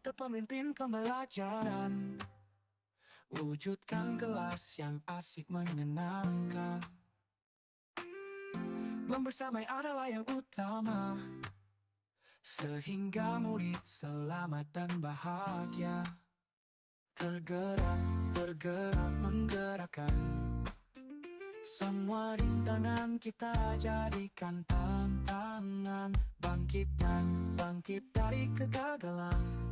kita pemimpin pembelajaran. Wujudkan kelas yang asik menyenangkan. Membersamai adalah yang utama, sehingga murid selamat dan bahagia. Tergerak, bergerak, menggerakkan. Semua rintangan kita jadikan tantangan. Bangkit dari kegagalan.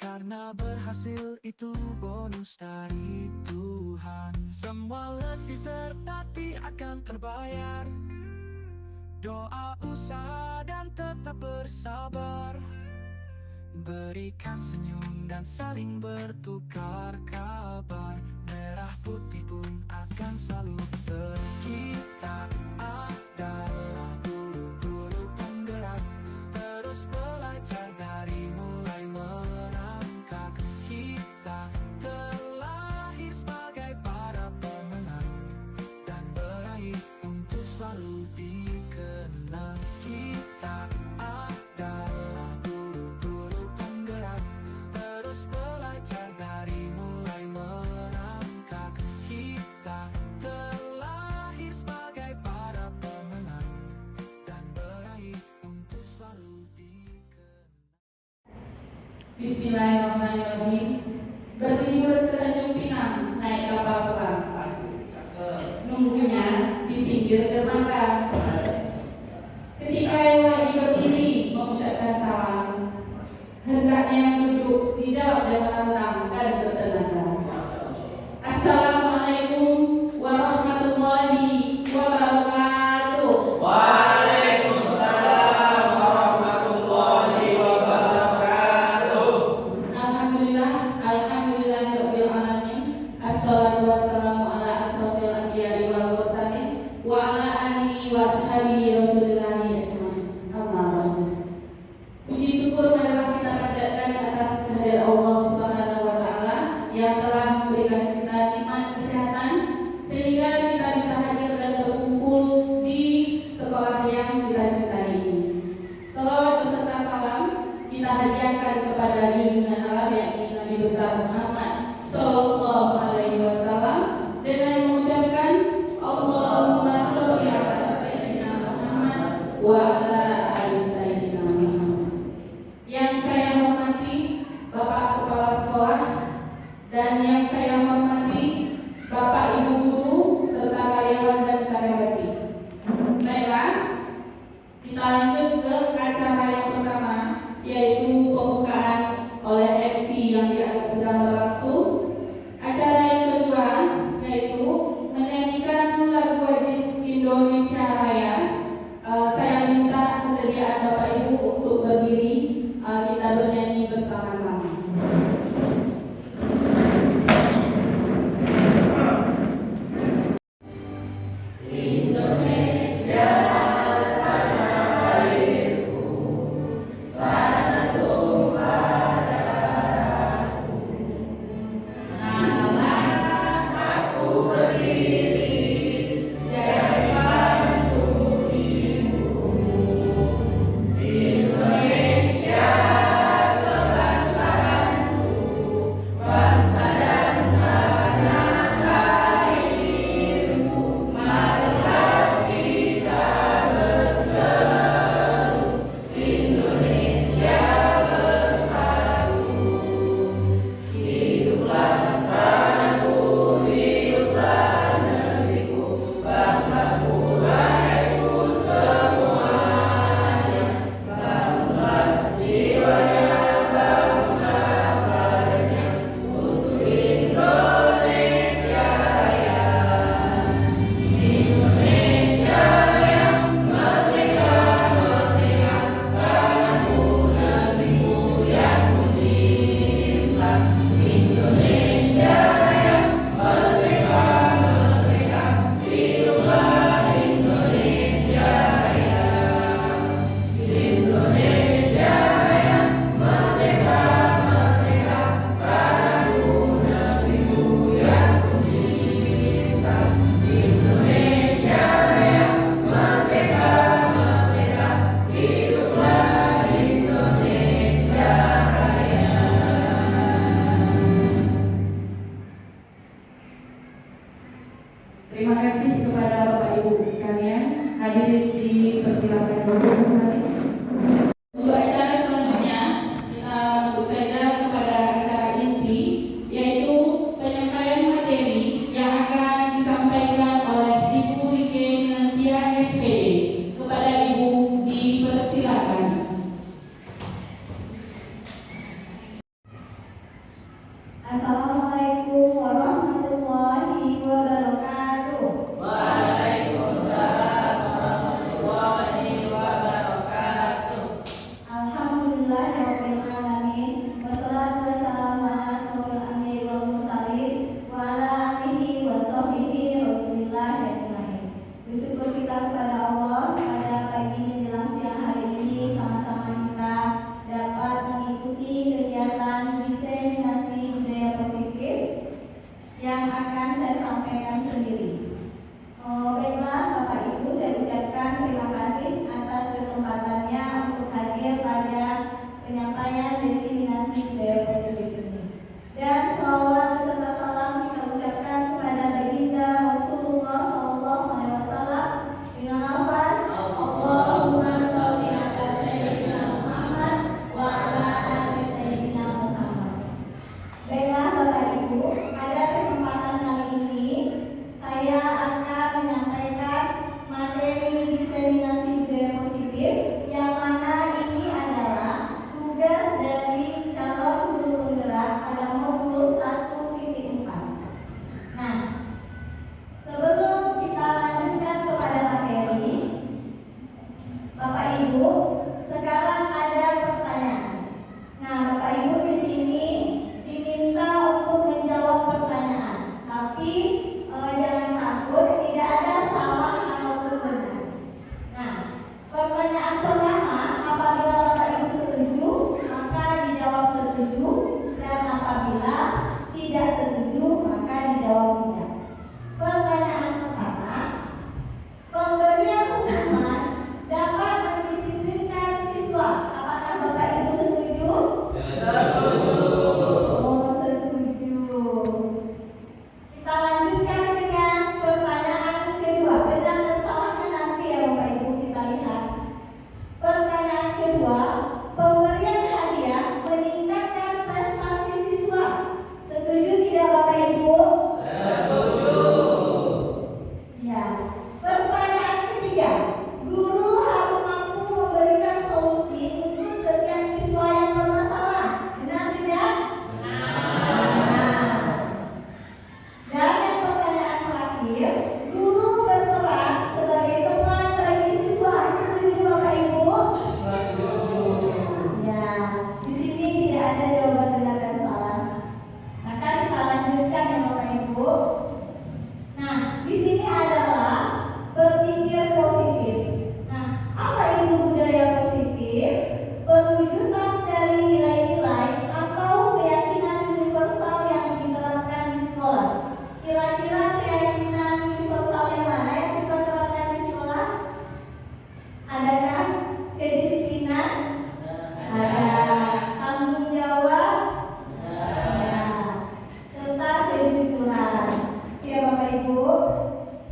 Karena berhasil itu bonus dari Tuhan. Semua letih tertatih akan terbayar. Doa, usaha, dan tetap bersabar. Berikan senyum dan saling bertukar kabar. Merah putih pun akan selalu kita adalah guru-guru penggerak. Terus belajar dari mulai merangkak. Kita terlahir sebagai para pemenang dan berakhir untuk selalu dikenang. Kita adalah guru-guru penggerak. Terus belajar dari mulai merangkak. Kita terlahir sebagai para pemenang dan berakhir untuk selalu dikenang. Bismillahirrahmanirrahim. Berlibur ke Tanjung Pinang naik kapal selam. Nunggunya di pinggir dermaga. Ketika yang lagi berdiri mengucapkan salam, hendaknya yang duduk dijawab dengan lantang dan bertenaga. Assalamualaikum warahmatullahi wabarakatuh. Waalaikumsalam warahmatullahi wabarakatuh. Alhamdulillahirabbil alamin. Assalatu wassalamu ala asrofil anbiya'i wal mursalin wa ala alihi wa ashabihi rasulillahi ajmain. Amma ba'du. Puji syukur marilah kita panjatkan atas kehadirat Allah Subhanahu wa taala yang telah memberikan kita nikmat kesehatan sehingga kita bisa hadir dan berkumpul di sekolah yang kita cintai ini. Salawat beserta salam kita hadiahkan kepada junjungan alam yakni Nabi besar Muhammad sallallahu alaihi wasallam dengan mengucapkan Allahumma sholli ala sayyidina Muhammad wa ala ali sayyidina Muhammad. Yang saya hormati Bapak Kepala Sekolah dan yang saya hormati Bapak Ibu Guru serta karyawan dan karyawati. Baiklah, kita lanjut ke acara yang pertama, yaitu pembukaan oleh MC yang sedang berlangsung. Acara yang kedua yaitu menyanyikan lagu wajib Indonesia Raya. Saya minta kesediaan Bapak Ibu untuk berdiri, kita bernyanyi bersama-sama. Indonesia Assalamualaikum warahmatullahi wabarakatuh. Waalaikumsalam warahmatullahi wabarakatuh. Alhamdulillahirabbil alamin. Wassalatu wassalamu ala asrofil anbiya'i wal mursalin wa ala alihi wa sahbihi Rasulillah ajmain. Bersyukur kita kepada Allah pada pagi menjelang siang hari ini sama-sama kita dapat mengikuti kegiatan diseminasi budaya positif yang akan saya sampaikan sendiri. Baiklah Bapak Ibu, saya ucapkan terima kasih atas kesempatannya untuk hadir pada penyampaian diseminasi budaya positif ini. Dan selawat beserta salam kita ucapkan kepada baginda Rasulullah SAW dengan lafaz Allahumma sholli ala sayyidina Muhammad wa ala ali sayyidina Muhammad. Baiklah Bapak Ibu, pada kesempatan kali ini saya akan menyampaikan materi diseminasi budaya positif yang mana ini adalah tugas dari calon guru penggerak pada modul 1.4. Nah, sebelum kita lanjutkan kepada materi, Bapak Ibu, sekarang ada pertanyaan. Nah, Bapak Ibu di sini diminta untuk menjawab pertanyaan, tapi jangan takut, tidak ada salah ataupun benar. Nah, pertanyaan pertama, apabila Bapak Ibu setuju, maka dijawab setuju, dan apabila tidak setuju, maka dijawab tidak. Pertanyaan pertama, pemberian hukuman dapat mendisiplinkan siswa. Apakah Bapak Ibu setuju? Oh, setuju. Kita lanjutkan dengan pertanyaan kedua. Benar dan salahnya nanti ya Bapak Ibu kita lihat. Pertanyaan kedua, pemberian hadiah meningkatkan prestasi siswa. Setuju tidak Bapak Ibu? Ya. Pertanyaan ketiga, guru harus mampu memberikan solusi untuk setiap siswa yang bermasalah. Benar tidak? Benar. Dan yang pertanyaan terakhir, guru berperan sebagai teman bagi siswa. Setuju Bapak Ibu? Ya, di sini tidak ada jawaban benar dan salah. Maka kita lanjutkan ya Bapak Ibu. Nah, di sini adalah berpikir positif. Nah, apa itu budaya positif? Perwujudan dari nilai-nilai atau keyakinan universal yang diterapkan di sekolah. Kira-kira keyakinan universal yang mana yang kita terapkan di sekolah? Adakah kedisiplinan? Ada. Tanggung jawab? Ada. Serta kejujuran. Ya Bapak Ibu.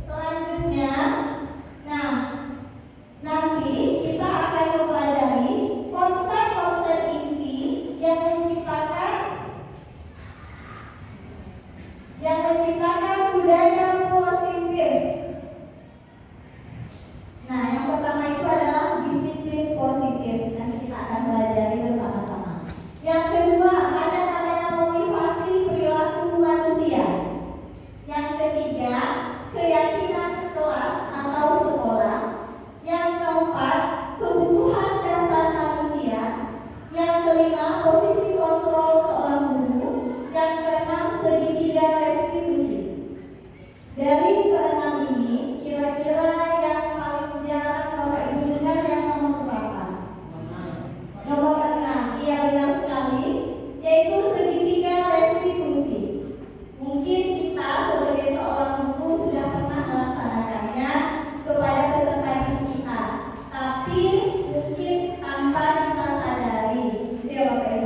Selanjutnya, nah, nanti kita akan mempelajari konsep-konsep inti yang menciptakan budaya positif. Nah, yang pertama itu adalah disiplin positif. Nanti kita akan pelajari bersama-sama. Yang kedua ada namanya motivasi perilaku manusia. Yang ketiga, keyakinan kelas atau sekolah. Yang keempat, kebutuhan dasar manusia. Yang kelima, posisi kontrol seorang guru. Yang keenam, segitiga restitusi. Dari keenam ini, kira-kira yang paling jarang Bapak Ibu dengar yang nomor berapa? Nomor 6, iya benar sekali, yaitu segitiga restitusi. Mungkin kita sebagai seorang guru sudah pernah melaksanakannya kepada peserta didik kita, tapi mungkin tanpa kita sadari, gitu ya Bapak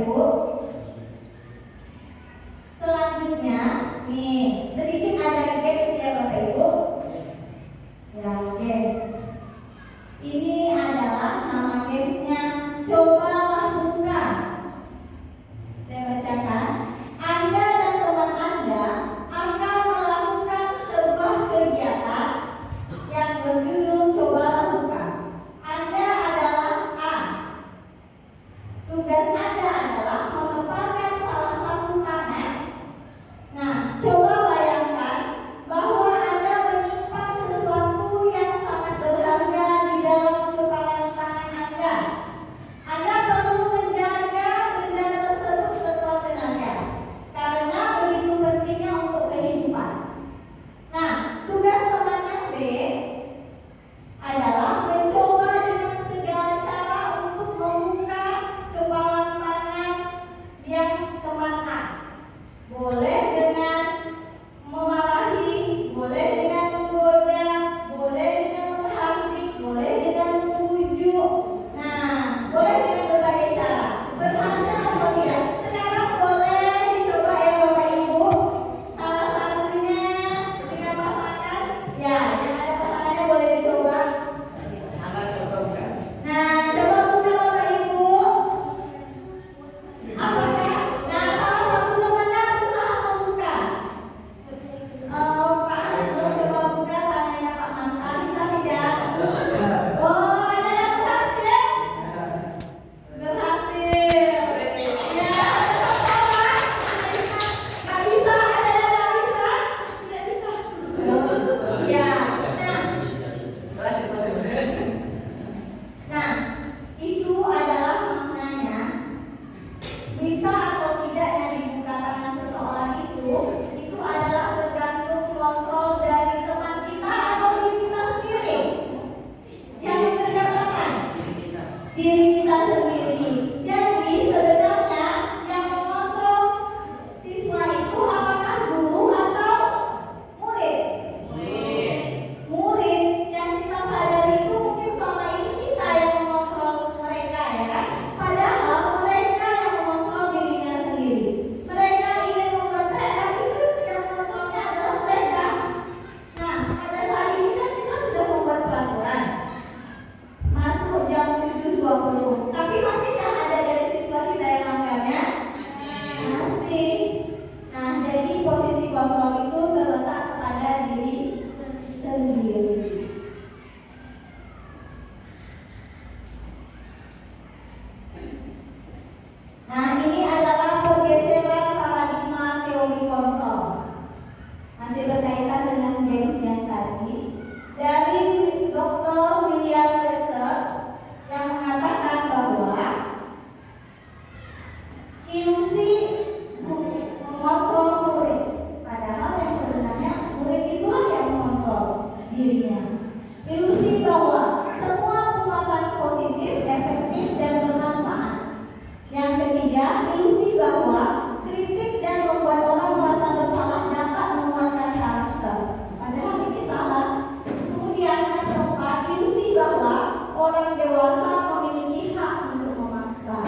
ketiga, ilusi bahwa kritik dan membuat orang merasa bersalah dapat menguatkan karakter. Padahal ini salah. Kemudian yang keempat, ilusi bahwa orang dewasa memiliki hak untuk memaksa.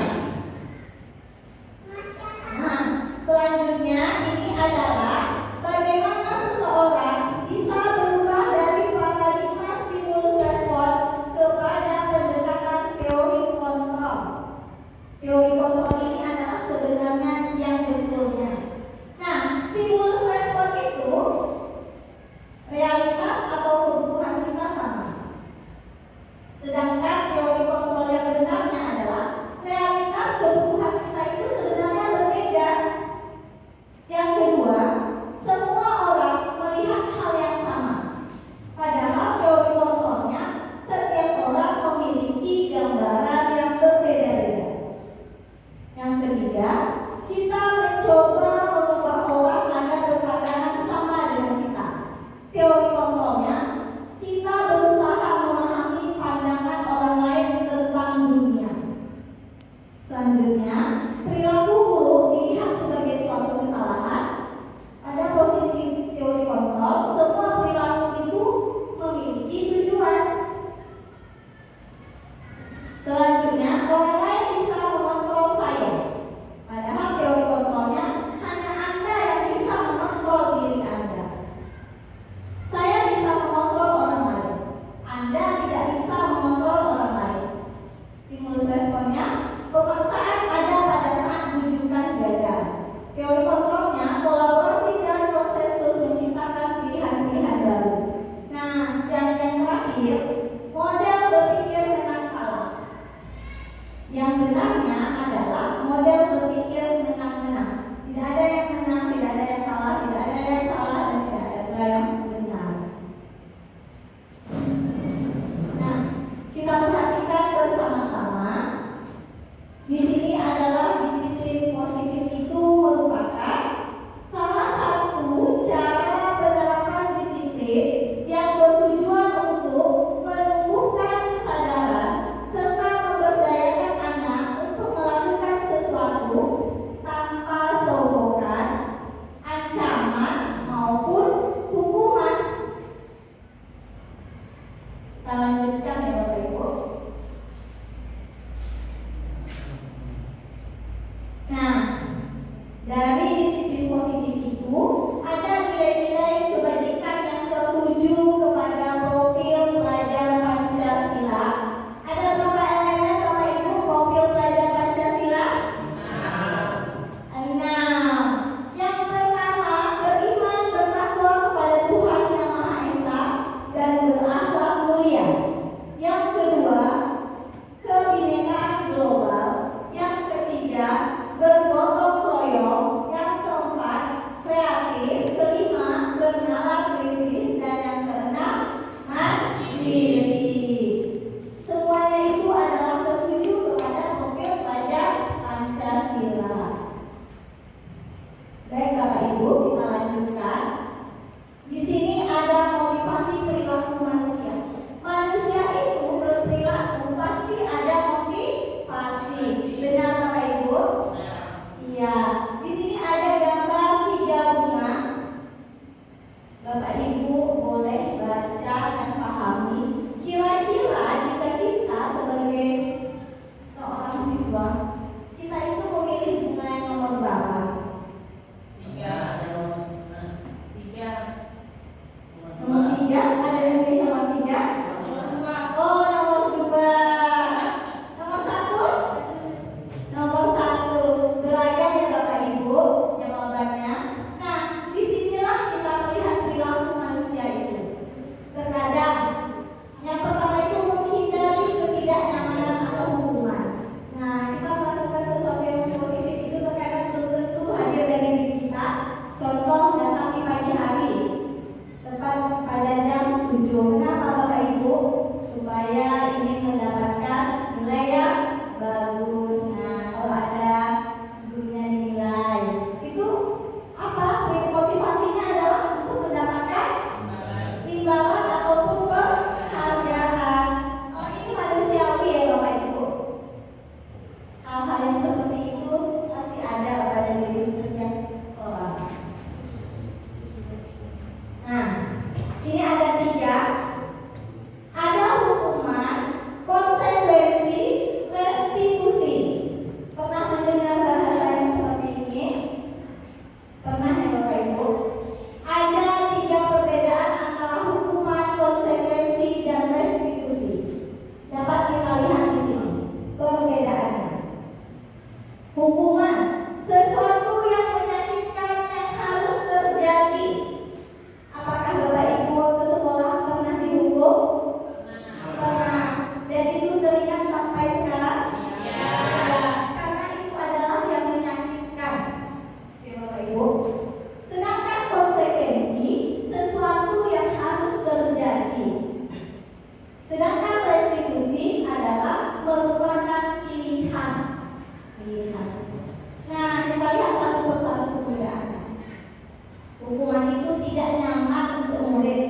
Nah, selanjutnya ini adalah bagaimana seseorang bisa berubah dari paradigma stimulus respon kepada pendekatan teori kontrol. Teori kontrol ini adalah sebenarnya yang betulnya. Nah, stimulus respon itu realitas atau kebutuhan kita sama. Sedangkan teori kontrol yang benarnya adalah realitas kebutuhan kita itu sebenarnya berbeda. Yang kedua, semua orang melihat hal yang sama. Padahal teori kontrolnya setiap orang memiliki gambaran yang berbeda-beda. Yang ketiga, kita mencoba mengubah orang agar berpandangan sama dengan kita. Teori kontrolnya, kita berusaha memahami pandangan orang lain tentang dunia. Selanjutnya, perilaku buruk dilihat sebagai suatu kesalahan. Pada posisi teori kontrol, semua perilaku itu memiliki tujuan. Selanjutnya, orang lain bisa mengontrol saya. Padahal teori kontrolnya hanya Anda yang bisa mengontrol diri Anda. Saya bisa mengontrol orang lain. Anda tidak bisa mengontrol orang lain. Stimulus responnya, pemaksaan ada pada saat bujukan gagal. Teori kontrolnya, kolaborasi dan konsensus menciptakan pilihan-pilihan baru. Nah, dan yang terakhir, model berpikir menang kalah. Yang benarnya adalah model berpikir menang-menang. Tidak ada yang menang, tidak ada yang kalah, tidak ada yang salah, dan tidak ada yang benar. Nah, kita perhatikan bersama-sama. Di sini adalah disiplin positif itu merupakan salah satu cara penerapan disiplin yang bertujuan untuk menumbuhkan kesadaran serta memberdayakan anak untuk melakukan sesuatu tanpa sogokan, ancaman maupun hukuman. Kita lanjutkan ya Bapak Ibu. Nah, dari disiplin positif itu ada nilai-nilai kebajikan yang tertuju kepada profil pelajar Pancasila. Ada berapa elemen Bapak Ibu profil pelajar Pancasila? 6. Yang pertama, beriman bertakwa kepada Tuhan Yang Maha Esa dan berakhlak mulia. Yang kedua, kebinekaan global. Yang ketiga, bergotong royong. Yang keempat, kreatif. Kelima, bernalar kritis. Dan yang keenam, mandiri. Semuanya itu adalah tertuju kepada profil pelajar Pancasila. Baik Bapak Ibu, kita lanjutkan. Di sini ada motivasi perilaku manusia. Manusia itu berperilaku pasti ada motivasi. Benar Bapak Ibu? Iya. Nah, kita lihat satu persatu perbedaannya. Hukuman itu tidak nyaman untuk murid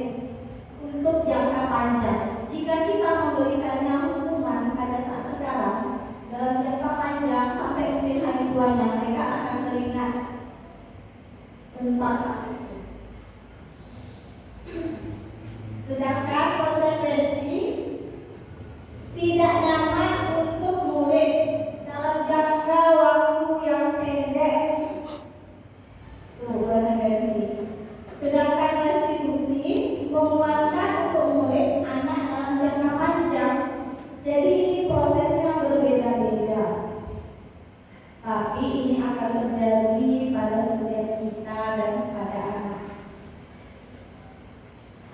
untuk jangka panjang. Jika kita memberikannya hukuman pada saat sekarang dalam jangka panjang sampai mungkin hari tuanya, mereka akan teringat tentang sedangkan konsekuensi tidak nyaman untuk murid dalam jangka waktu yang pendek. Tuh, konsekuensi. Sedangkan restitusi menguatkan untuk murid anak dalam jangka panjang. Jadi ini prosesnya berbeda-beda. Tapi ini akan terjadi pada setiap kita dan pada anak.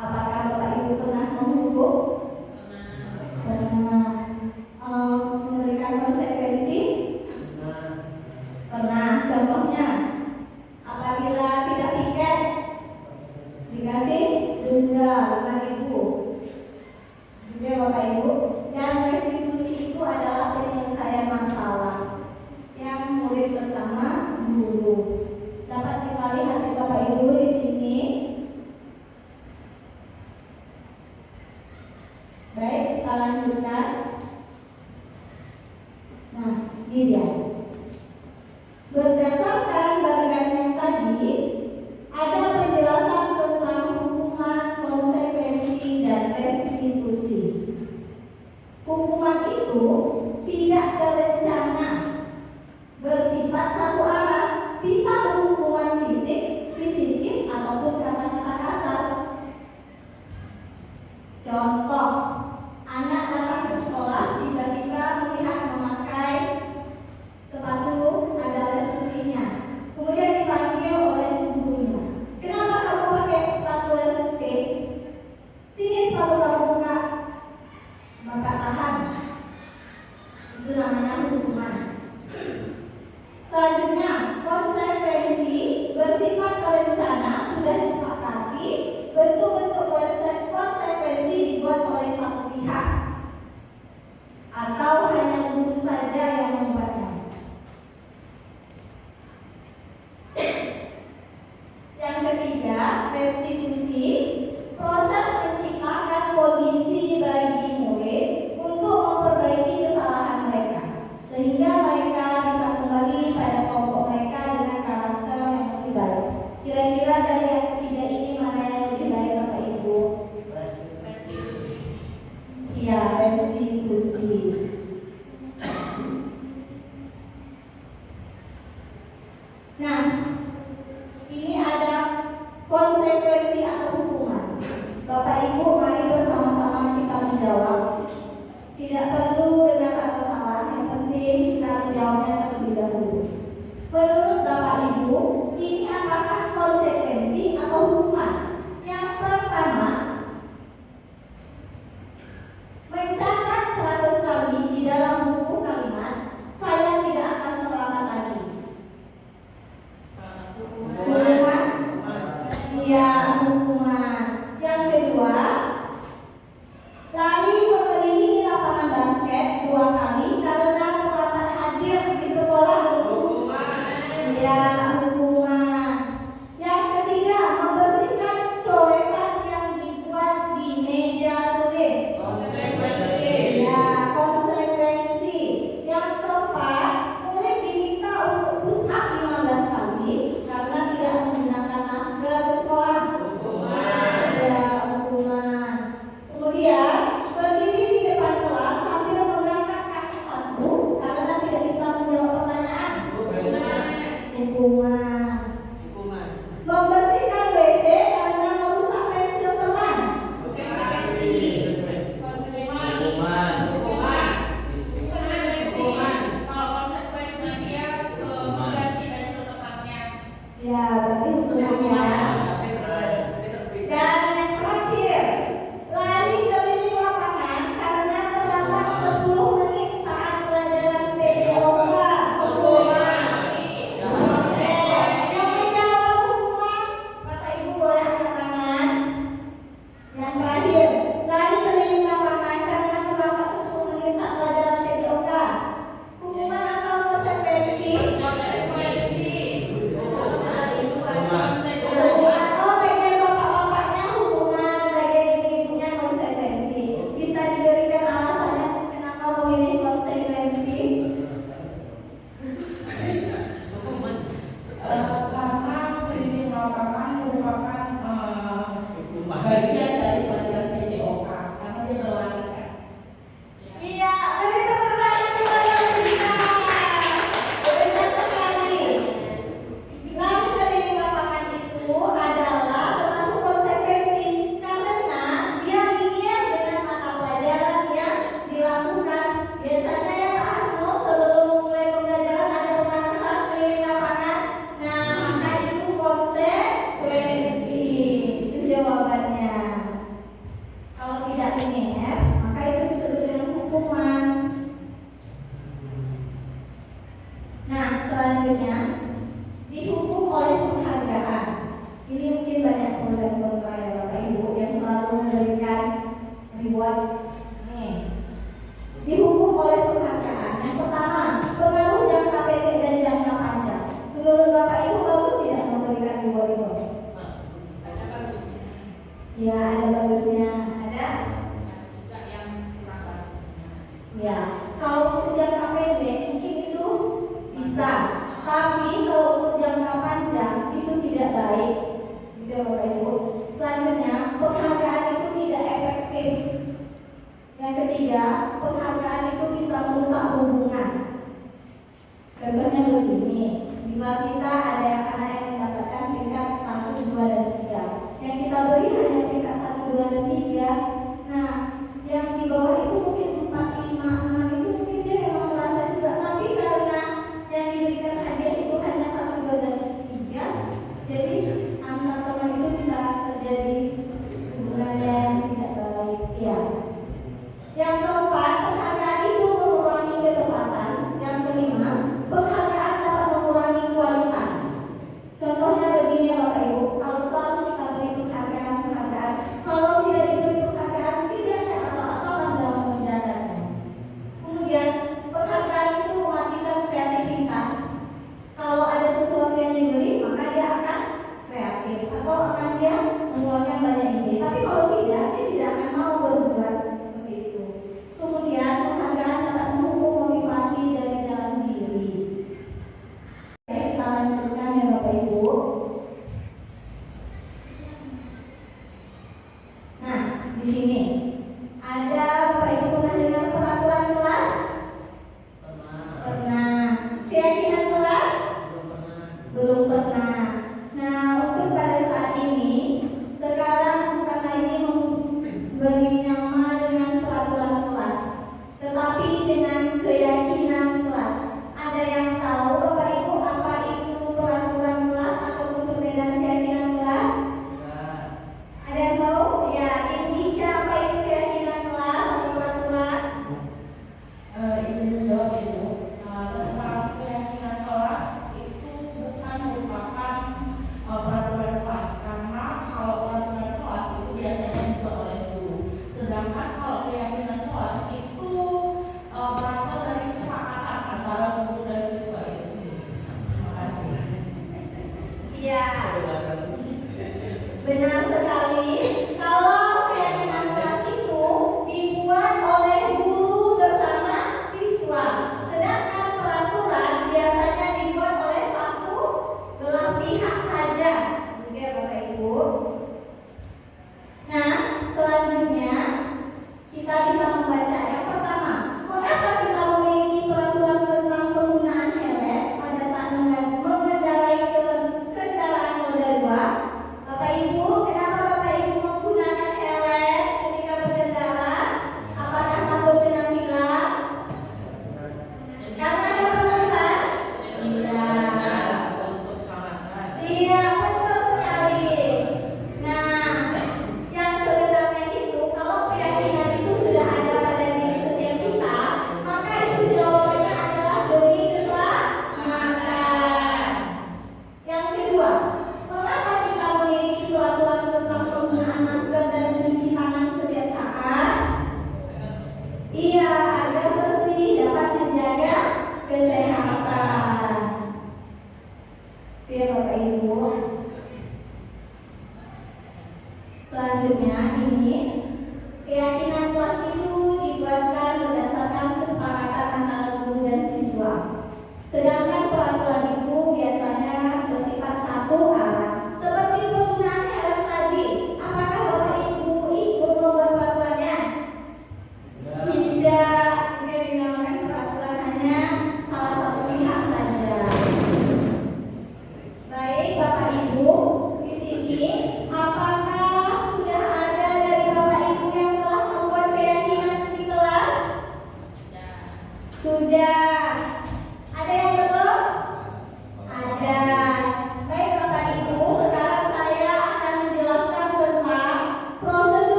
Apakah Bapak Ibu pernah menghukum? Pernah. Memberikan konsekuensi? Pernah. Contohnya, apabila tidak piket dikasih denda 5.000. Juga Bapak Ibu. Dan restitusi itu adalah penyelesaian masalah yang murid bersama guru. Dapat kita lihat ya Bapak Ibu di sini. Baik, kita lanjutkan. Nah, ini dia. Berdasarkan bagian yang tadi, ada penjelasan tentang hukuman, konsekuensi, dan restitusi. Hukuman itu tidak terencana, bersifat satu arah, bisa hukuman fisik, psikis, ataupun kata-kata kasar. Contoh, anak datang ke sekolah tiba-tiba melihat memakai sepatu ada les putihnya, kemudian dipanggil oleh gurunya. Kenapa kamu pakai sepatu les putih? Sini sepatu kamu buka. Maka tahan. Itu namanya hukuman. Selanjutnya, konsekuensi bersifat terencana, sudah disepakati, bentuk-bentuk konsekuensi dibuat oleh satu pihak atau hanya guru saja yang membuatnya. Yang ketiga, restitusi, proses menciptakan kondisi bagi murid untuk memperbaiki kesalahan mereka, sehingga mereka bisa kembali pada kelompok mereka dengan karakter yang lebih baik. Kira-kira dari yang ketiga ini mana yang lebih baik Bapak Ibu? Restitusi. Iya, restitusi. Nah, ini ada konsekuensi atau hukuman. Bapak Ibu, mari bersama-sama kita menjawab. Tidak perlu benar atau salah, yang penting kita menjawabnya terlebih dahulu. Menurut Bapak Ibu, ini apakah konsekuensi atau hukuman? Yang pertama, mencatat 100 kali di dalam buku kalimat, saya tidak akan terlambat lagi. Hukuman? Iya, hukuman. Yang kedua, lari mengelilingi lapangan basket 2 kali karena terlambat hadir di sekolah. Ya, hukuman. Yang ketiga, membersihkan coretan yang dibuat di meja tulis. Konsekuensi. Ya, konsekuensi. Yang keempat, murid diminta untuk push up 15 kali karena tidak menggunakan masker ke sekolah. Hukuman. Ya, hukuman. Kemudian, berdiri di depan kelas sambil mengangkat kaki satu karena tidak bisa menjawab pertanyaan. Hukuman. Membersihkan WC karena merusak pensil teman. Kalau konsekuensi dia mengganti pensil tempatnya. Ya, berarti hukumannya. Dan yang terakhir, lari keliling lapangan karena terlambat 10 menit saat pelajaran PJOK. Hukuman. Selanjutnya, dihukum oleh penghargaan. Ini mungkin banyak pro dan kontra ya Bapak Ibu yang selalu memberikan reward. Nih, dihukum oleh penghargaan. Yang pertama, pengaruh jangka pendek dan jangka panjang. Menurut Bapak Ibu bagus tidak memberikan reward itu? Ada bagusnya. Ya, ada bagusnya. Ada? Juga yang kurang bagusnya. Ya, kalau untuk jangka pendek mungkin itu bisa, tapi kalau untuk jangka panjang itu tidak baik. Gitu ya Bapak Ibu. Selanjutnya, penghargaan itu tidak efektif. Yang ketiga, penghargaan itu bisa merusak hubungan. Contohnya begini, di kelas kita ada anak yang mendapatkan peringkat 1, 2, dan 3. Yang kita beri hanya peringkat 1, 2, dan 3. Nah, yang di bawah itu mungkin 4, 5, 6 itu mungkin dia memang merasa juga. Tapi karena yang diberikan hadiah itu hanya 1, 2, dan 3, jadi antar teman itu bisa terjadi hubungan yang tidak baik. Ya. Yang keempat, penghargaan itu mengurangi ketepatan. Yang kelima, penghargaan dapat mengurangi kualitas.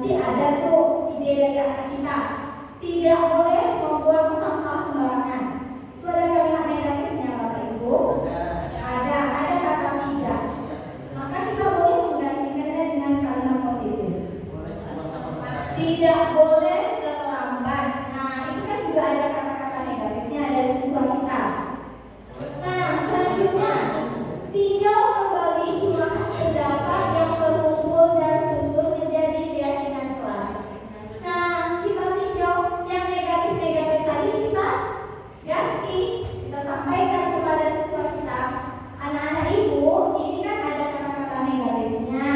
Nanti ada tuh ide dari anak kita, tidak boleh membuang sampah sembarangan. Itu ada kalimat negatifnya Bapak Ibu? Ada kata tidak. Maka kita boleh menggantikannya dengan kalimat positif. Tidak boleh terlambat. Nah, itu kan juga ada kata-kata negatifnya dari siswa kita. Nah, selanjutnya tinjau kembali jumlah pendapat yang terkumpul dan susun menjadi keyakinan kelas. Nah, kita tinjau yang negatif-negatif tadi kita ganti, kita sampaikan kepada siswa kita. Anak-anak ibu, ini kan ada kata-kata negatifnya.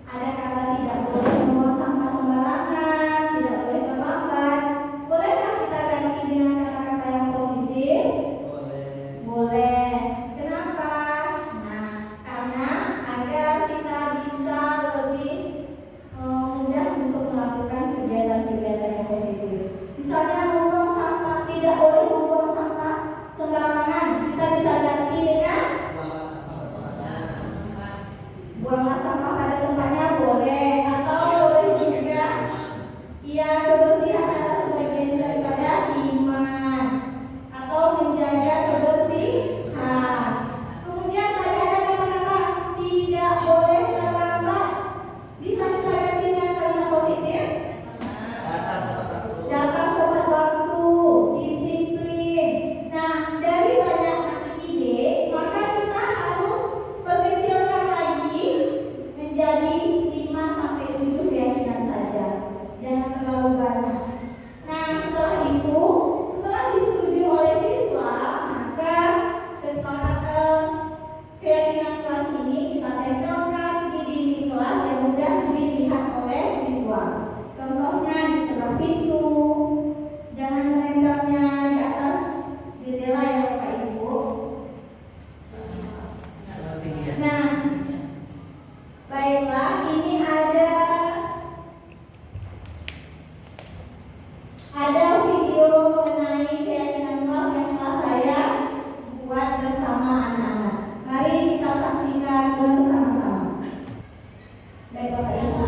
Ada kata tidak boleh membuang sampah sembarangan, tidak boleh terlambat. Bolehkah kita ganti dengan kata-kata yang positif? Boleh. Kenapa? Nah, karena agar kita bisa lebih mudah untuk melakukan kegiatan-kegiatan yang positif. Misalnya membuang sampah, tidak boleh membuang sampah sembarangan. Kita bisa ganti dengan buanglah sampah pada tempatnya, boleh. Atau boleh juga, ya, kebersihan adalah sebagian daripada iman. Atau menjaga kebersihan. Kemudian tadi ada kata-kata tidak boleh terlambat. Bisa kita ganti dengan kalimat positif. Datang tepat waktu, disiplin. Nah, dari banyak ide, maka kita harus perkecilkan lagi menjadi 5-7 keyakinan saja. Jangan terlalu banyak. Nah, setelah itu, setelah disetujui oleh siswa, maka kesepakatan keyakinan kelas ini kita tempelkan di dinding kelas yang mudah dilihat oleh siswa. Contohnya di sebelah pintu, jangan menempelnya di atas jendela ya Bapak Ibu. Nah, baiklah, ini ada video mengenai keyakinan kelas yang telah saya buat bersama anak-anak. Mari kita saksikan bersama-sama. Baik Bapak Ibu.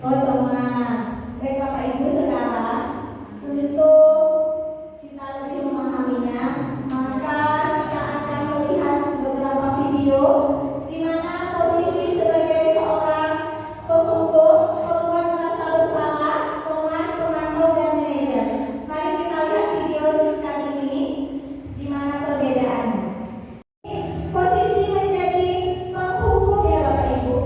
buat rumah. Baik Bapak Ibu, sekarang untuk kita lebih memahaminya, maka kita akan melihat beberapa video di mana posisi sebagai seorang penghukum, pembuat merasa bersalah, teman, pemantau, dan manajer. Mari kita lihat video singkat ini di mana perbedaannya. Posisi menjadi penghukum ya Bapak Ibu.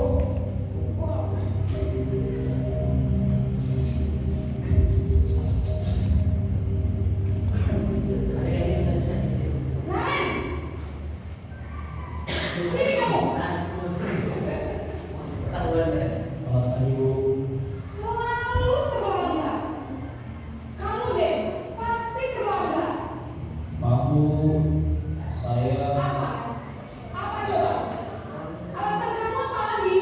Sini kamu. Selamat pagi Bu. Selalu terlambat. Kamu deh pasti terlambat. Maaf Bu, saya Apa? Apa coba? Alasan kamu apa lagi?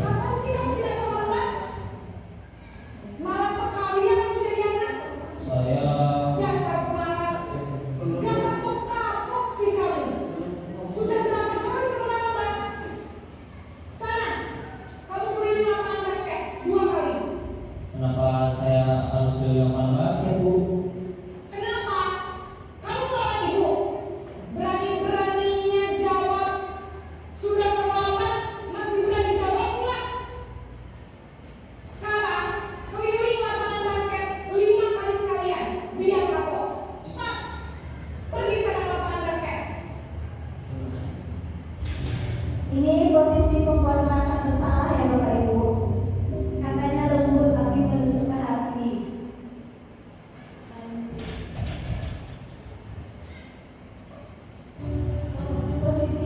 Kapan sih kamu tidak terlambat? Malas sekali ya kamu jadi anak. saya Dasar pemalas. Gak kapok-kapok sih kamu. Sudah berapa kali terlambat? Sana, kamu keliling lapangan basket 2 kali. kenapa saya harus beli lapangan basket Bu? Kenapa? Kamu lawan ibu. Berani-beraninya jawab. Sudah terlambat, masih berani jawab pula. Sekarang, keliling lapangan basket 5 kali sekalian. Biar kapok. Cepat. Pergi sana ke lapangan basket. Ini posisi pembuat merasa bersalah ya Bapak Ibu. Katanya lembut tapi menusuk ke hati. Posisi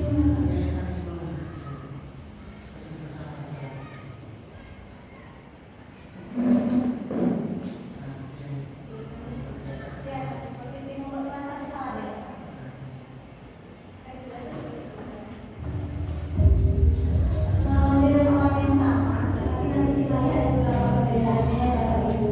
posisi membuat merasa bersalah ya. Dengan orang yang sama, tapi nanti kita lihat beberapa perbedaannya ya Bapak Ibu.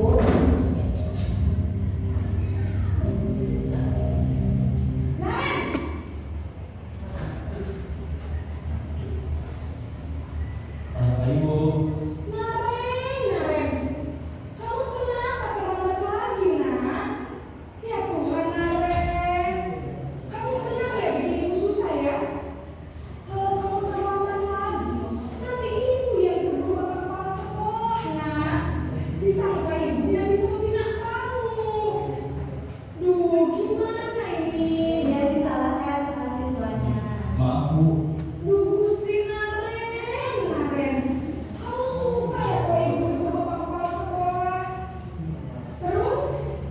Selamat pagi Bu. Naren, kamu kenapa terlambat lagi, nak? Ya Tuhan, Naren. Kamu senang ya bikin ibu susah ya? Kalau kamu terlambat lagi, nanti ibu yang ditegur bapak kepala sekolah, nak. Disangka ibu tidak bisa membina kamu. Duh, gimana ini? Dia disalahkan mahasiswanya. Maaf Bu, Duh, Gusti Naren. Kamu suka ya kalau ibu tegur bapak kepala sekolah? Terus,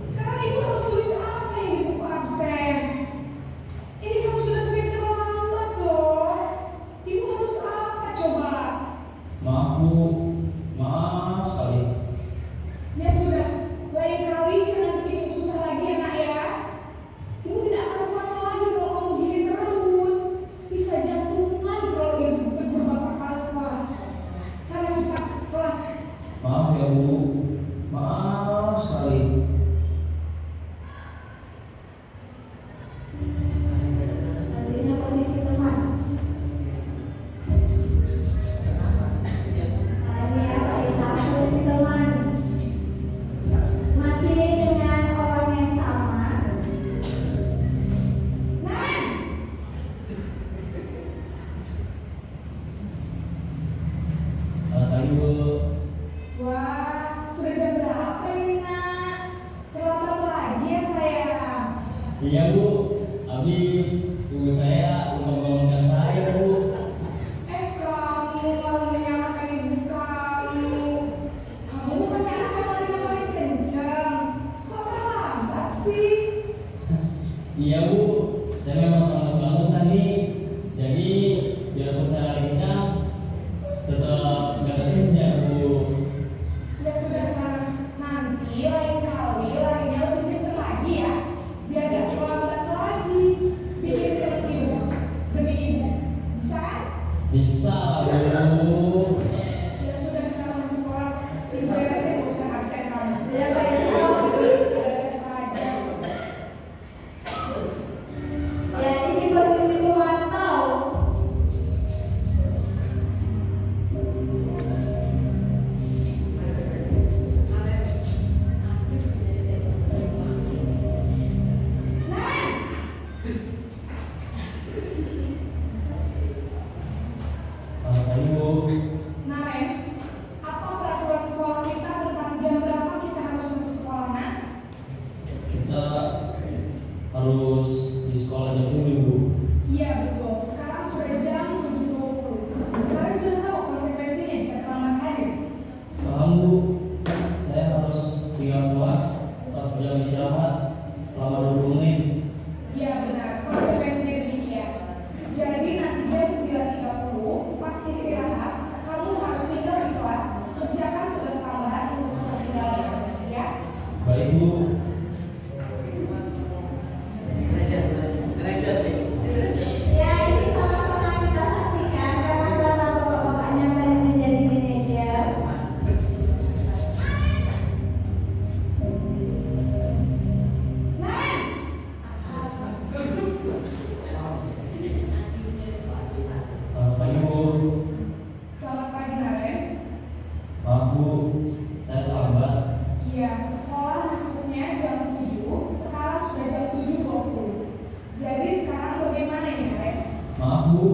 sekarang ibu harus tulis apa yang di buku absen? Ini kamu sudah sering terlambat loh. Ibu harus apa coba? maaf Bu, maaf sekali. Ya sudah, lain kali jangan bikin ibu susah lagi ya nak ya. Ibu tidak akan kuat lagi kalau kamu gini terus. Bisa jantungan kalau ibu tegur bapak kepala sekolah. Sana cepat, kelas. Maaf ya Bu, maaf sekali. Selanjutnya posisi teman. Nah, ini ya Pak Ilham, posisi teman. Masih dengan orang yang sama. Naren, Selamat pagi Bu. wah, sudah jam berapa ini nak? Terlambat lagi ya sayang. Iya Bu, habis ibu saya membangunkan saya Bu. Kamu malah menyalahkan ibu kamu. Kamu bukannya anak yang paling kencang. Kok terlambat sih? Iya Bu, saya memang terlambat bangun tadi. Jadi biarpun saya lari kencang, tetap nggak kekejar Bu. Ya sudah sana, nanti lain kali larinya lebih kencang lagi ya. Biar gak terlambat lagi. Bikin saya ibu. Ibu. Ya, ini sama-sama kita saksikan karena bapak-bapaknya baru menjadi manajer. Naren, Selamat pagi Bu. selamat pagi Naren. Maaf Bu, saya terlambat. Iya, sekolah masuknya jam 7, sekarang sudah jam 7.20. Jadi sekarang bagaimana ini Naren? Maaf Bu,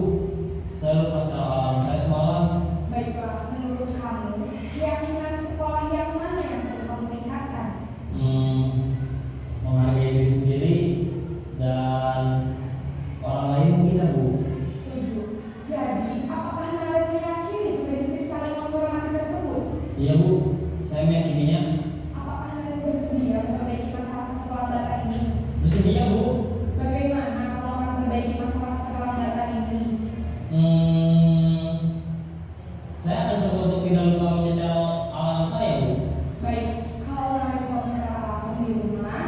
saya lupa setel alarm saya semalam. Baiklah, menurut kamu, keyakinan sekolah yang mana yang perlu kamu tingkatkan? Menghargai diri sendiri dan orang lain mungkin ya Bu. Setuju. Jadi, apakah Naren meyakini prinsip saling menghormati tersebut? Iya Bu, saya meyakininya. Apakah Naren bersedia memperbaiki masalah keterlambatan ini? Bersedia Bu. Bagaimana kamu akan memperbaiki masalah keterlambatan ini? Saya akan coba untuk tidak lupa menyetel alarm saya Bu. Baik, kalau Naren mau menyetel alarm di rumah,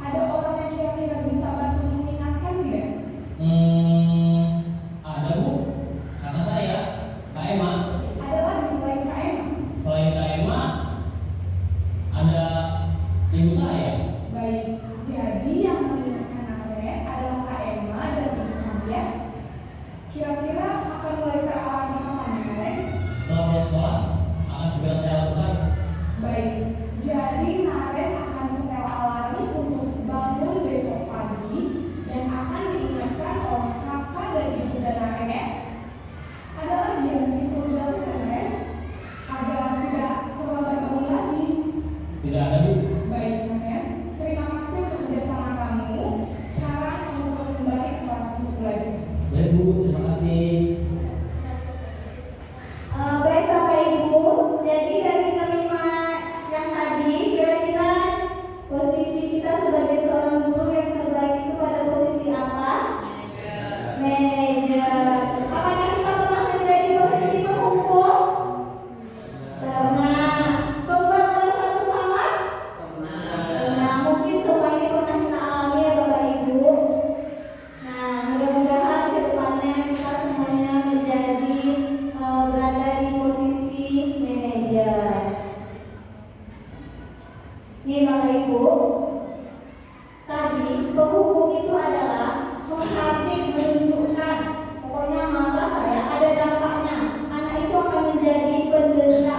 ada orang yang kira-kira bisa bantu mengingatkan tidak? Ada Bu, kata saya, Kak Emma. Ada lagi selain Kak Emma? Selain Kak Emma, ada ibu saya. Baik, jadi yang mengingatkan Naren adalah Kak Emma dan ibu kamu ya. Kira-kira akan mulai setel alarm kapan ya Naren? Setelah pulang sekolah, akan segera saya lakukan. Baik, jadi Naren akan setel alarm untuk bangun besok pagi dan akan diingatkan oleh kakak dan ibu dan Naren ya. Ada lagi yang mungkin perlu dilakukan Naren agar tidak terlambat bangun lagi. Tidak ada Bu. Baik Naren, terima kasih untuk kerjasama kamu. Sekarang kamu boleh kembali ke kelas untuk belajar. Baik Bu, terima kasih. Baik Bapak Ibu, jadi dari kelima yang tadi kira-kira posisi kita sebagai seorang guru yang terbaik itu pada posisi apa? Manajer. Apakah kita pernah menjadi posisi penghukum? Pernah. Pembuat merasa bersalah? Nah, mungkin semua ini pernah kita alami ya Bapak Ibu. Nah, mudah-mudahan ke depannya kita semuanya menjadi berada di posisi manajer. Nih Bapak Ibu, tadi penghukum itu adalah menghardik, menunjukkan, pokoknya marah ya, ada dampaknya. Anak itu akan menjadi penderita,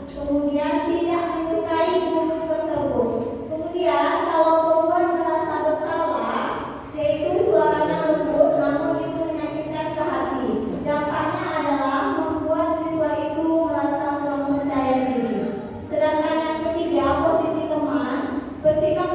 kemudian tidak menyukai guru tersebut. Kemudian kalau pembuat merasa bersalah, yaitu suaranya lembut namun itu menyakitkan ke hati. Dampaknya adalah membuat siswa itu merasa kurang percaya diri. Sedangkan yang ketiga, posisi teman, bersikap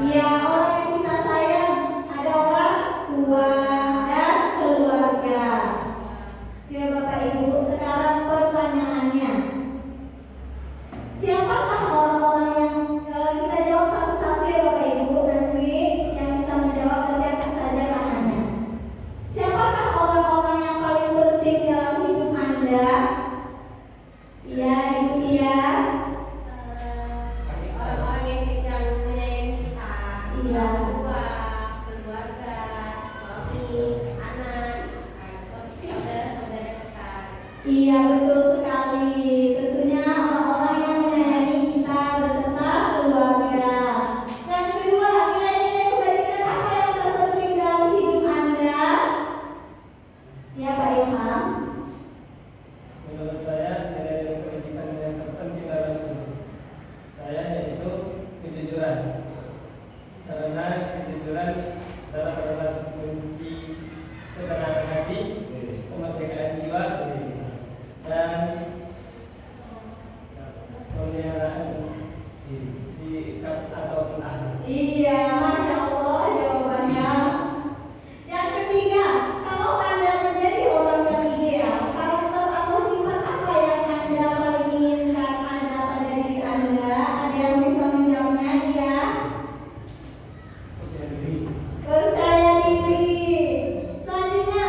Iya, orang yang kita sayang ada orang tua dan keluarga. Oke Bapak Ibu, sekarang pertanyaannya, siapakah orang-orang yang kita jawab satu-satu ya Bapak Ibu, nanti yang bisa menjawab nanti akan saja tangannya. Siapakah orang-orang yang paling penting dalam hidup Anda? Iya, Ibu Tia. Orang-orang yang menyayangi kita, Iya. orang tua, keluarga, suami, anak, atau saudara-saudara kita. Iya, betul sekali. Tentunya orang-orang yang menyayangi kita beserta keluarga. Yang kedua, nilai-nilai kebajikan apa yang terpenting dalam hidup Anda? Ya Pak Ilham. Menurut saya nilai-nilai kebajikan yang terpenting dalam hidup saya yaitu kejujuran. Karena kejujuran adalah salah satu kunci ketenangan hati, kemerdekaan jiwa, dan pemeliharaan diri, sikap ataupun akhlak. Iya, Masya Allah jawabannya. Yang ketiga, kalau Anda menjadi orang yang ideal, karakter atau sifat apa yang Anda paling inginkan ada pada diri Anda? Ada yang bisa menjawabnya? Iya. Jadi Percaya diri. Selanjutnya,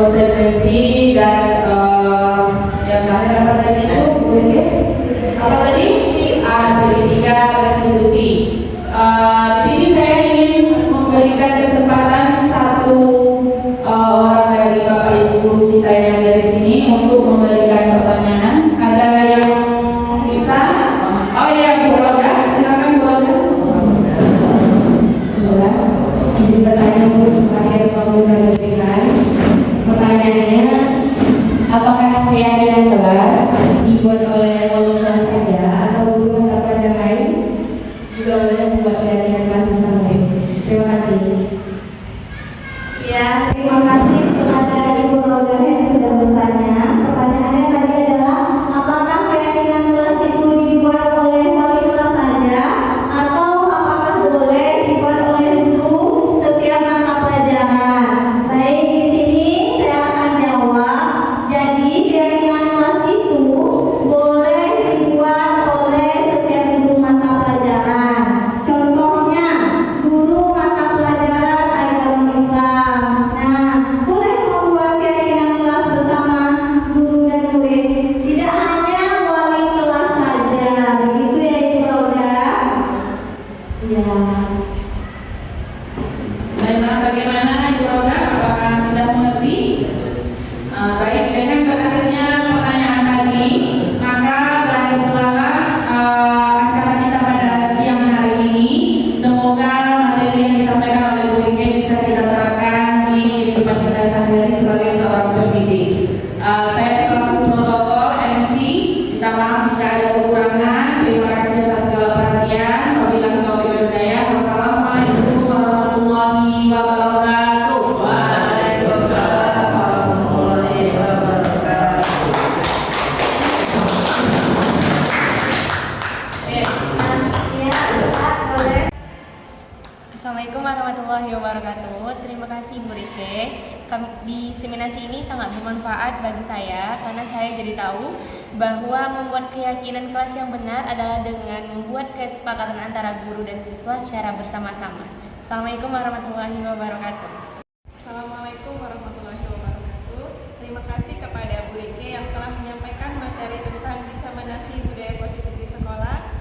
konsekuensi dan yang terakhir apa tadi itu apa tadi sertifikat restitusi. Di sini saya ingin memberikan kesempatan satu orang dari Bapak Ibu guru kita yang ada di sini untuk memberikan pertanyaan. Ada yang bisa? Oh ya, Bu Roda, silakan Bu Roda. Sudah, izin bertanya Bu, masih ada waktu yang diberikan. Pertanyaannya, apakah keyakinan kelas dibuat oleh wali kelas saja atau guru mata pelajaran lain juga boleh membuat keyakinan kelas yang sama? Terima kasih. Ya, terima kasih kepada Ibu Roda yang sudah bertanya. Pertanyaannya tadi adalah apakah keyakinan kelas itu dibuat oleh wali kelas saja atau apakah boleh dibuat oleh guru setiap mata pelajaran? Baik, di sini saya akan jawab. Jadi keyakinan kelas itu boleh dibuat oleh setiap guru mata pelajaran. Contohnya guru mata pelajaran agama Islam. Nah, boleh membuat keyakinan kelas bersama guru dan murid. Tidak hanya wali kelas saja. Begitu ya Ibu Roda? Ya. Baiklah, bagaimana Ibu Roda? Apakah sudah mengerti? Baik, dengan berakhirnya pertanyaan tadi, maka berakhir pula acara kita pada siang hari ini. Semoga materi yang disampaikan oleh Bu Rike bisa kita terapkan di kehidupan kita sehari-hari sebagai seorang pendidik. Saya selaku protokol MC, minta maaf jika ada kekurangan. Terima kasih atas segala perhatian. Wabillahi taufiq wal hidayah. Wassalamualaikum warahmatullahi wabarakatuh. Waalaikumsalam warahmatullahi wabarakatuh. Assalamualaikum warahmatullahi wabarakatuh. Terima kasih Bu Rike. Diseminasi ini sangat bermanfaat bagi saya karena saya jadi tahu bahwa membuat keyakinan kelas yang benar adalah dengan membuat kesepakatan antara guru dan siswa secara bersama-sama. Assalamualaikum warahmatullahi wabarakatuh. Assalamualaikum warahmatullahi wabarakatuh. Terima kasih kepada Bu Rike yang telah menyampaikan materi tentang diseminasi budaya positif di sekolah.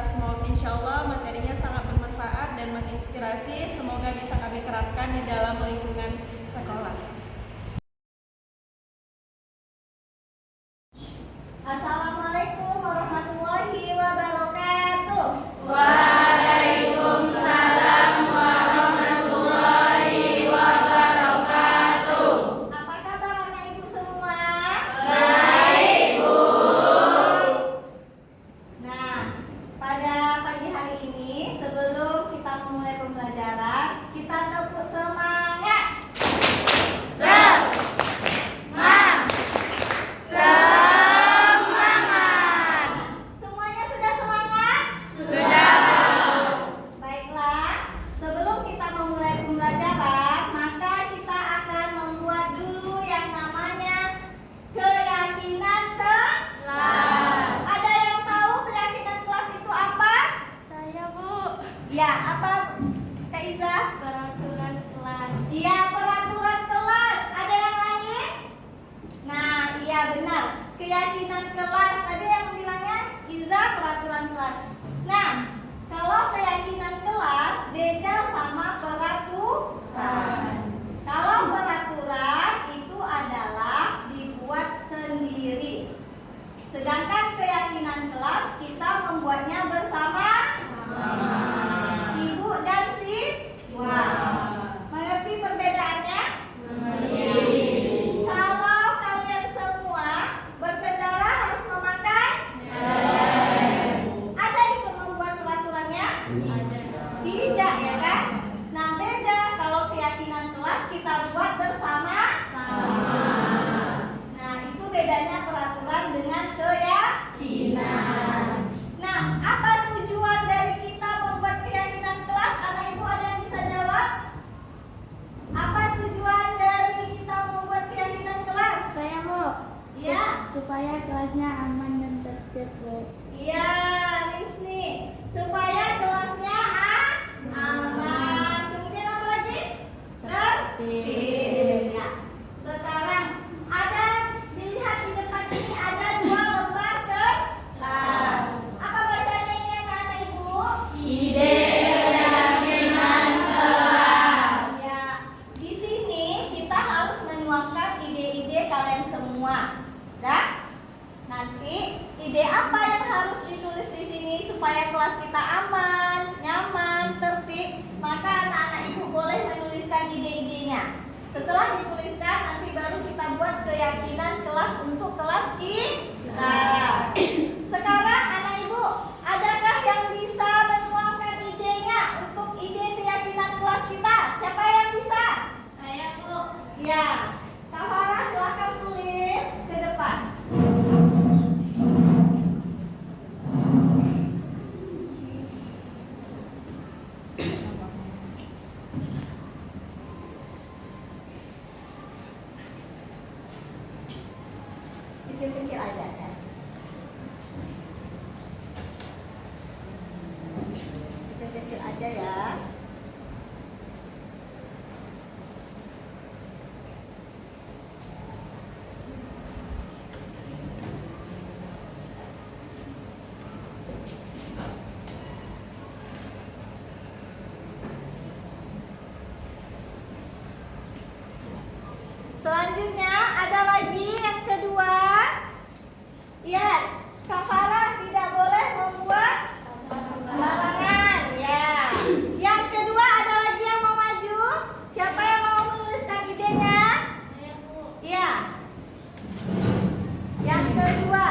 Semoga insya Allah materinya sangat bermanfaat dan menginspirasi. Semoga bisa kami terapkan di dalam lingkungan sekolah. Assalamualaikum warahmatullahi wabarakatuh. Waalaikumsalam warahmatullahi wabarakatuh. Apa kabar anak ibu semua? Baik, Bu. Nah, pada pagi hari ini sebelum kita memulai pembelajaran, kita tepuk semangat. Semuanya sudah semangat? Sudah. Baiklah, sebelum kita memulai pembelajaran, maka kita akan membuat dulu yang namanya keyakinan kelas. Ada yang tahu keyakinan kelas itu apa? Saya, Bu. Ya, apa Kak Iza? Peraturan kelas. Iya, peraturan kelas. Ada yang lain? Nah, iya benar. Keyakinan kelas. Ada yang bilangnya Iza peraturan kelas. Nah, kalau keyakinan kelas beda sama peraturan. Kalau peraturan itu adalah dibuat sendiri. Sedangkan keyakinan kelas kita membuatnya bersama. Ibu dan siswa. Mengerti perbedaannya? Kalau kalian semua berkendara harus memakai ada ikut membuat peraturannya? Tidak ya kan? Nah beda kalau keyakinan kelas kita buat bersama. Nah itu bedanya peraturan dengan keyakinan. Nah apa tujuan dari kita membuat keyakinan kelas? Anak ibu ada yang bisa jawab? Apa tujuan dari kita membuat keyakinan kelas? Saya, Bu. Ya. Supaya kelasnya aman dan tertib, Bu. Iya, Nisni. Supaya kelasnya aman. Kemudian apa lagi? Tertib. Ya. Sekarang kelas kita aman, nyaman, tertib, maka anak-anak ibu boleh menuliskan ide-idenya. Setelah dituliskan, nanti baru kita buat keyakinan kelas untuk kelas kita. Sekarang anak ibu, adakah yang bisa menuangkan idenya untuk ide keyakinan kelas kita? Siapa yang bisa? Saya, Bu. Ya, Kak Farah silahkan tulis ke depan. Kecil-kecil aja ya. Kecil-kecil aja ya. Selanjutnya ada lagi yang kedua. Ya, Kak Farah tidak boleh membuat balangan. Ya. Yang kedua ada lagi yang mau maju. Siapa yang mau menuliskan idenya? Saya, Bu. Ya. Yang kedua.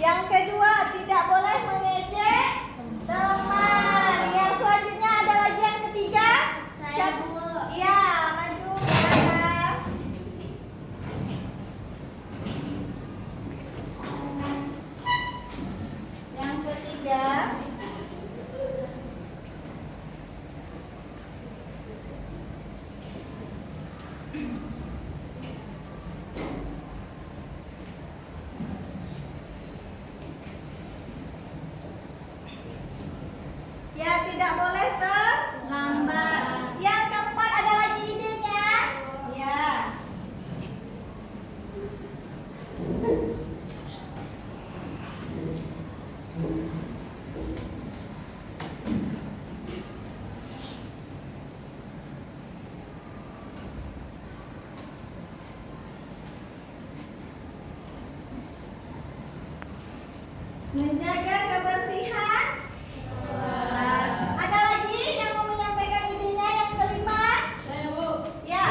Yang kedua, tidak boleh mengejek teman. Yang selanjutnya ada lagi yang ketiga. Saya, Bu. Iya, maju. Silakan. Yang ketiga. Ya, tidak boleh terlambat. Yang keempat ada lagi idenya. Ya. Menjaga kebersihan kelas. Ada lagi yang mau menyampaikan idenya yang kelima? Saya, Bu. Ya.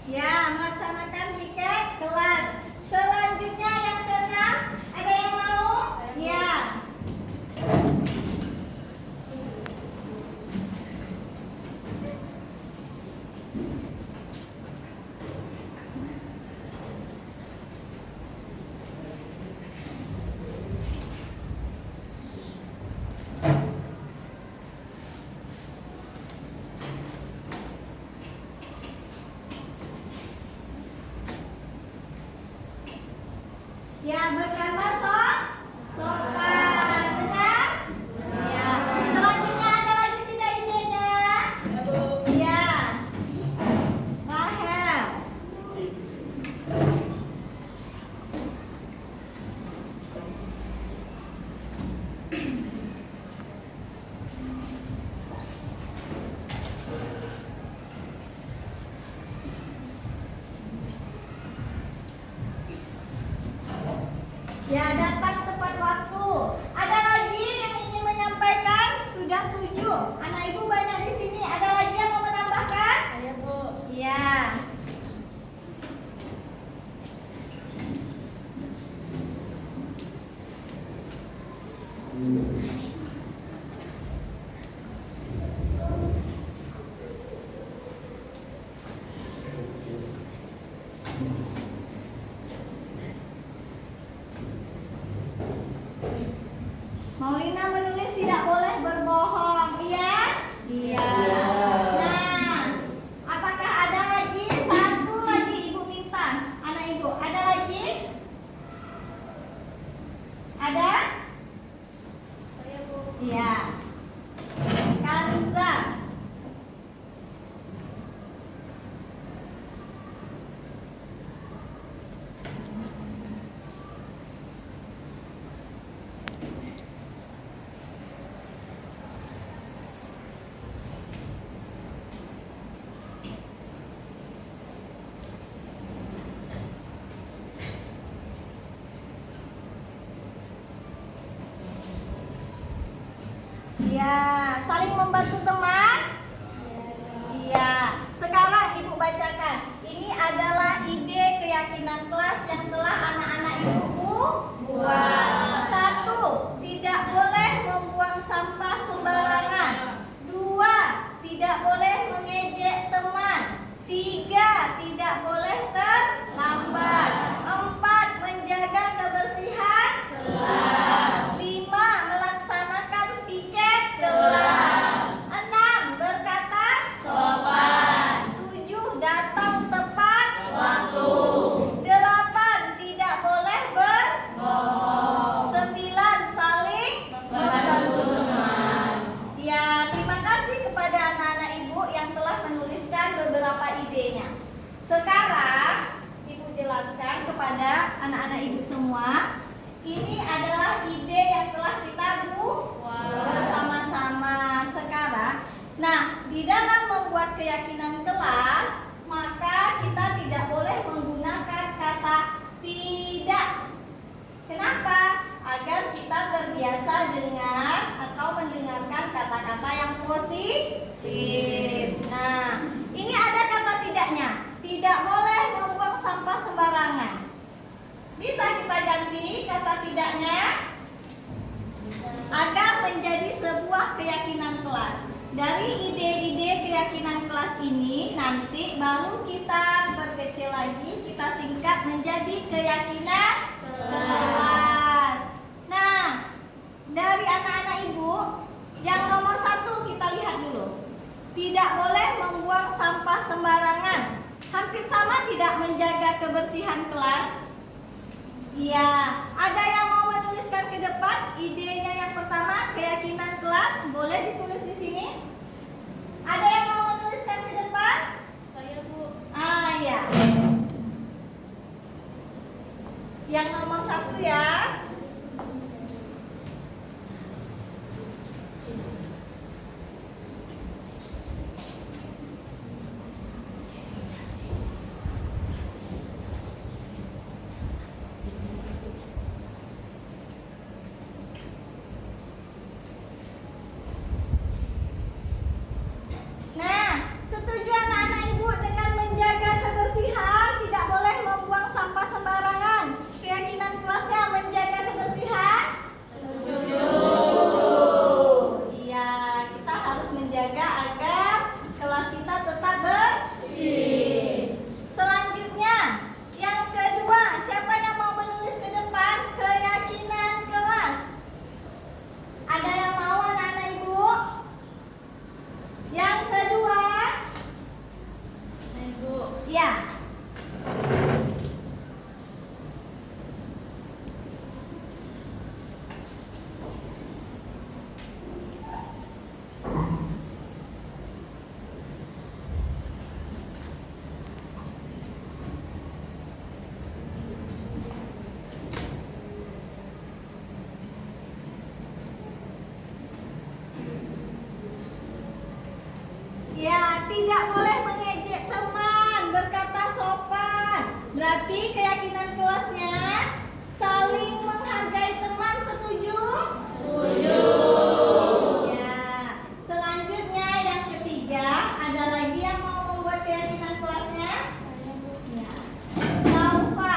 Ya, melaksanakan piket kelas. Selanjutnya yang keenam, ada yang mau? Ya. Ya, berkata sopan. Benar? Ya. Selanjutnya ada lagi tidak idenya? Ya, Bu. Ya. Rahel. Ya, datang tepat waktu. Ada lagi yang ingin menyampaikan? Sudah 7. Anak ibu banyak di sini. Ada lagi yang mau menambahkan? Saya, Bu. Ya. Maulina menulis tidak boleh berbohong. Iya? Iya. Nah, apakah ada lagi? Satu lagi ibu minta. Anak ibu, ada lagi? Ada? Saya, Bu. Iya. Kanza. Iya, saling membantu teman. Iya. Sekarang ibu bacakan. Ini adalah ide keyakinan kelas yang telah anak-anak ibu buat. 1. Tidak boleh membuang sampah sembarangan. 2. Tidak boleh mengejek teman. 3. Tidak boleh terlambat. 4. Menjaga kebersihan kelas. 5. Melaksanakan piket kelas. 6. Berkata sopan. 7. Datang tepat waktu. 8. Tidak boleh berbohong. 9. Saling membantu teman. Ya, terima kasih kepada anak-anak ibu yang telah menuliskan beberapa idenya. Sekarang ibu jelaskan kepada anak-anak ibu semua. Ini adalah ide yang telah kita buat bersama-sama sekarang. Nah, di dalam membuat keyakinan kelas, maka kita tidak boleh menggunakan kata tidak. Kenapa? Agar kita terbiasa dengar atau mendengarkan kata-kata yang positif. Nah, ini ada kata tidaknya. Tidak boleh membuang sampah sembarangan. Bisa kita ganti kata tidaknya agar menjadi sebuah keyakinan kelas. Dari ide-ide keyakinan kelas ini nanti baru kita perkecil lagi, kita singkat menjadi keyakinan kelas. Nah, dari anak-anak ibu yang nomor 1 kita lihat dulu. Tidak boleh membuang sampah sembarangan. Hampir sama tidak menjaga kebersihan kelas? Iya, ada yang mau menuliskan ke depan idenya yang pertama, keyakinan kelas, boleh ditulis di sini. Ada yang mau menuliskan ke depan? Saya, Bu. Ah, ya. Yang nomor 1 ya. Nah, setuju anak-anak ibu dengan menjaga kebersihan, tidak boleh membuang sampah sembarangan. Keyakinan kelasnya menjaga kebersihan? Setuju. Iya, kita harus menjaga agar kelas kita tetap bersih. Selanjutnya, yang kedua, siapa yang mau menulis ke depan keyakinan kelas? Ada yang mau anak-anak ibu? Yang kedua, Saya, Bu. ya. Ya, tidak boleh mengejek teman, berkata sopan. Berarti keyakinan kelasnya saling menghargai teman, setuju? Setuju. Ya, selanjutnya yang ketiga, ada lagi yang mau membuat keyakinan kelasnya? Ya. Taufa.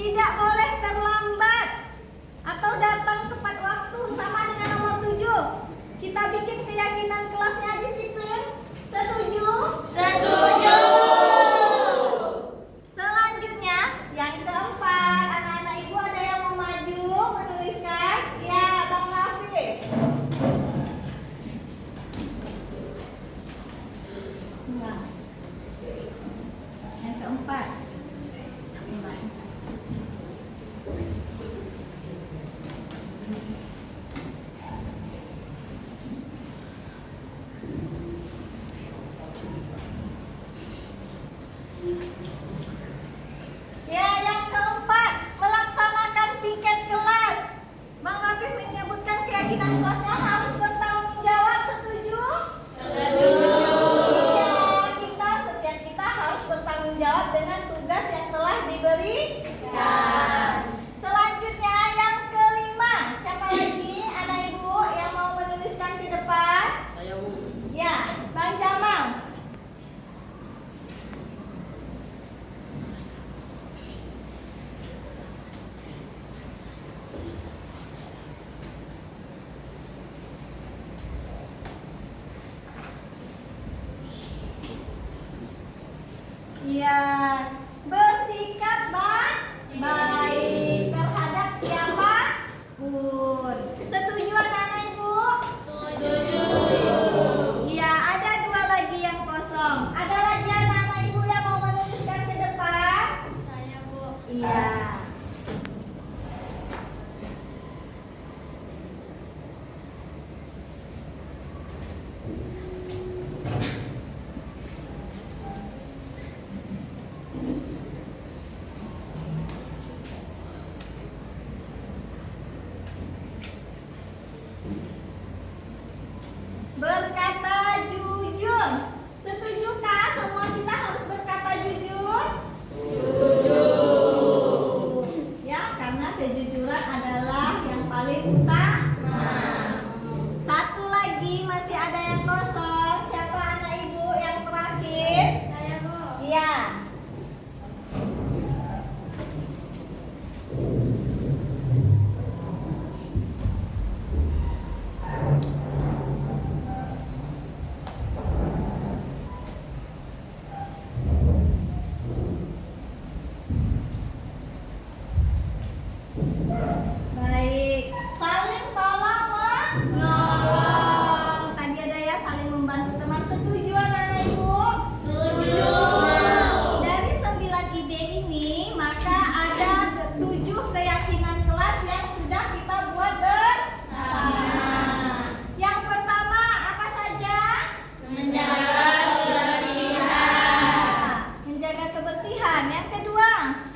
Tidak boleh terlambat atau datang tepat waktu, sama dengan nomor 7. Kita bikin keyakinan kelasnya disiplin. Setuju? Setuju. Selanjutnya, yang keempat, anak-anak ibu ada yang mau maju menuliskan? Ya, Bang Rafi. Nah, yang keempat. Ya, yang keempat, melaksanakan piket kelas. Bang Rafi menyebutkan keyakinan kelasnya harus bertanggung jawab. Setuju? Setuju. Ya, setiap kita harus bertanggung jawab dengan tugas yang telah diberikan. Selanjutnya yang kelima, siapa lagi anak ibu yang mau menuliskan di depan? Saya Bu. Ya, Bang Jamal. Ya, bersikap baik terhadap siapapun. Setuju anak-anak ibu? Setuju. Iya, ada 2 lagi yang kosong. Ada lagi anak-anak ibu yang mau menuliskan ke depan? Saya Bu. Iya. Berkata jujur. Setujukah semua kita harus berkata jujur? Setuju. Ya, karena kejujuran adalah yang paling utama. Satu lagi masih ada yang kosong. Siapa anak ibu yang terakhir? Saya Bu. Iya. Baik, saling tolong menolong. Tadi ada ya, saling membantu teman. Setuju anak-anak ibu? Setuju. Dari 9 ide ini, maka ada 7 keyakinan kelas yang sudah kita buat bersama. Yang pertama apa saja? Menjaga kebersihan. Menjaga kebersihan. Yang kedua?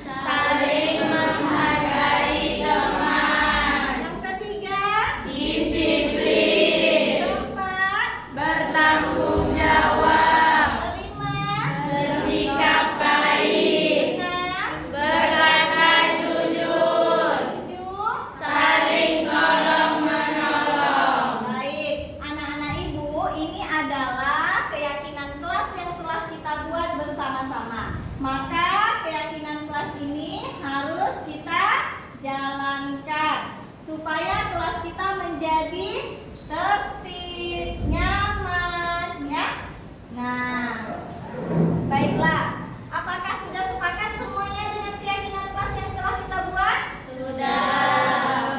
Saling menghargai teman. Yang ketiga? Disiplin. Keempat? Bertanggung jawab. Kelima? Bersikap baik. Enam? Berkata jujur. Tujuh? Saling tolong menolong. Baik, anak-anak ibu, ini adalah keyakinan kelas yang telah kita buat bersama-sama. Maka keyakinan kelas ini harus kita jalankan supaya kelas kita menjadi tertib, nyaman, ya. Nah, baiklah. Apakah sudah sepakat semuanya dengan keyakinan kelas yang telah kita buat? Sudah.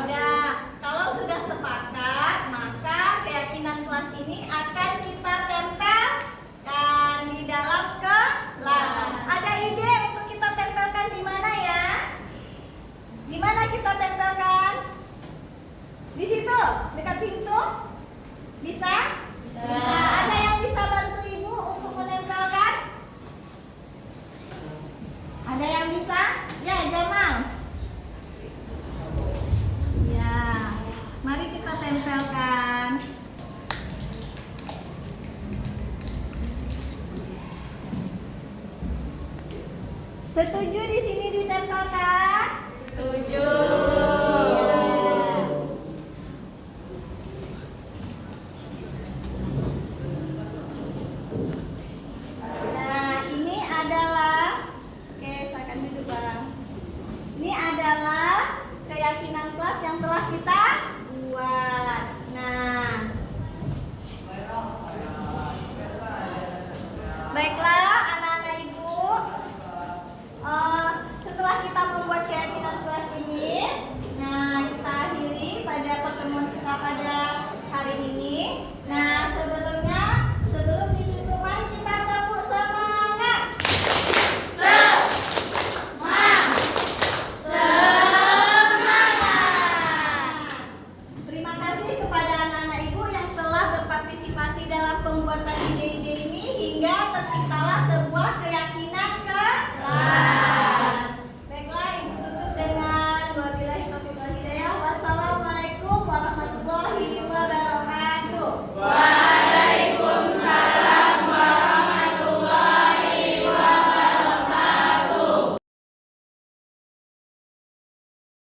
Sudah. Kalau sudah sepakat, maka keyakinan kelas ini akan kita tempelkan di dalam kelas. Ada ide untuk kita tempelkan di mana ya? Di mana kita tempelkan? Di situ, dekat pintu? Bisa? Bisa. Ada yang bisa bantu ibu untuk menempelkan? Ada yang bisa? Ya, Jamal. Ya, mari kita tempelkan. Setuju di sini ditempelkan? Setuju. Ya. adalah keyakinan kelas yang telah kita buat. Nah, baiklah anak-anak ibu, setelah kita membuat keyakinan kelas ini, nah kita akhiri pada pertemuan kita pada hari ini. Nah, sebelum ditutup, mari kita tepuk semangat. Terima kasih kepada anak-anak ibu yang telah berpartisipasi dalam pembuatan ide-ide ini hingga terciptalah sebuah keyakinan kelas.